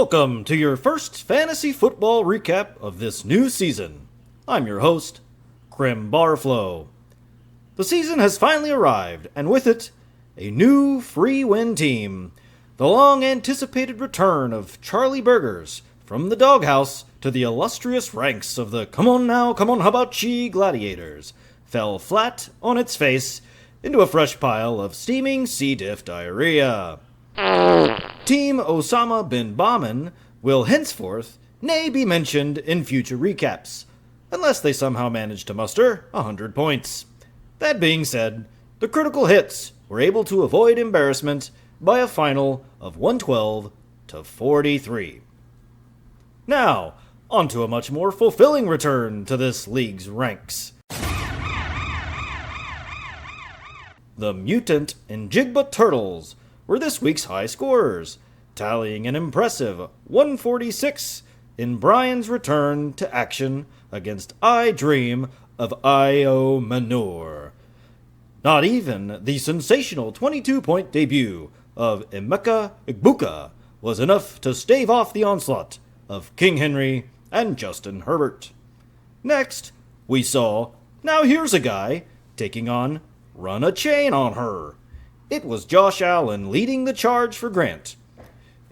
Welcome to your first fantasy football recap of this new season. I'm your host, Krim Barflow. The season has finally arrived, and with it, a new free win team. The long-anticipated return of Charlie Burgers from the doghouse to the illustrious ranks of the Come On Now, Come On How About Chi Gladiators fell flat on its face into a fresh pile of steaming C. diff diarrhea. Team Osama bin Laden will henceforth nay be mentioned in future recaps, unless they somehow manage to muster 100 points. That being said, the critical hits were able to avoid embarrassment by a final of 112 to 43. Now, on to a much more fulfilling return to this league's ranks. The Mutant and Jigba Turtles were this week's high scorers, tallying an impressive 146 in Brian's return to action against I Dream of Io Manor. Not even the sensational 22-point debut of Emeka Egbuka was enough to stave off the onslaught of King Henry and Justin Herbert. Next, we saw Now Here's a Guy taking on Run a Chain on Her. It was Josh Allen leading the charge for Grant.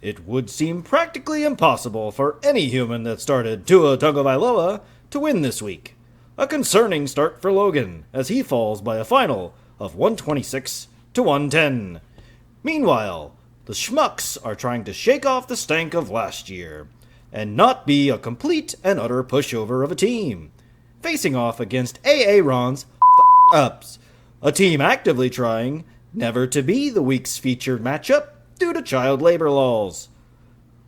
It would seem practically impossible for any human that started Tua Tagovailoa to win this week. A concerning start for Logan, as he falls by a final of 126 to 110. Meanwhile, the Schmucks are trying to shake off the stank of last year, and not be a complete and utter pushover of a team, facing off against Aaron's ups, a team actively trying never to be the week's featured matchup due to child labor laws.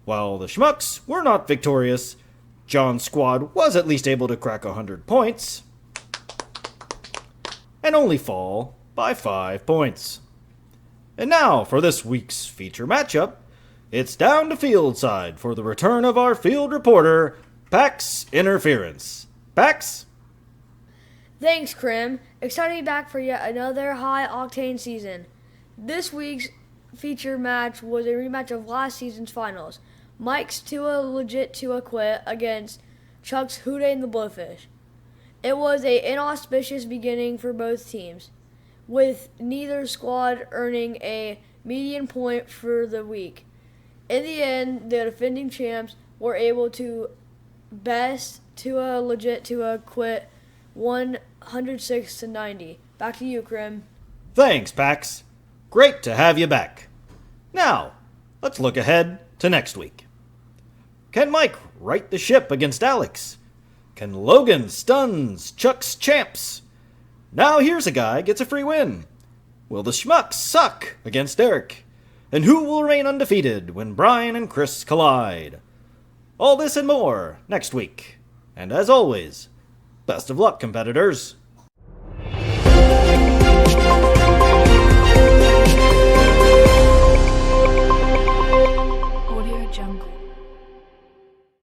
While the Schmucks were not victorious, John's squad was at least able to crack 100 points, and only fall by 5 points. And now for this week's feature matchup, it's down to field side for the return of our field reporter, Pax Interference. Pax? Thanks, Krim. Excited to be back for yet another high-octane season. This week's feature match was a rematch of last season's finals. Mike's Tua Legit Tua Quit against Chuck's Houday and the Blowfish. It was an inauspicious beginning for both teams, with neither squad earning a median point for the week. In the end, the defending champs were able to best Tua Legit Tua Quit 106 to 90. Back to you, Krim. Thanks, Pax. Great to have you back. Now, let's look ahead to next week. Can Mike right the ship against Alex? Can Logan stuns Chuck's champs? Now Here's a Guy gets a free win. Will the Schmucks suck against Derek? And who will reign undefeated when Brian and Chris collide? All this and more next week. And as always, best of luck, competitors.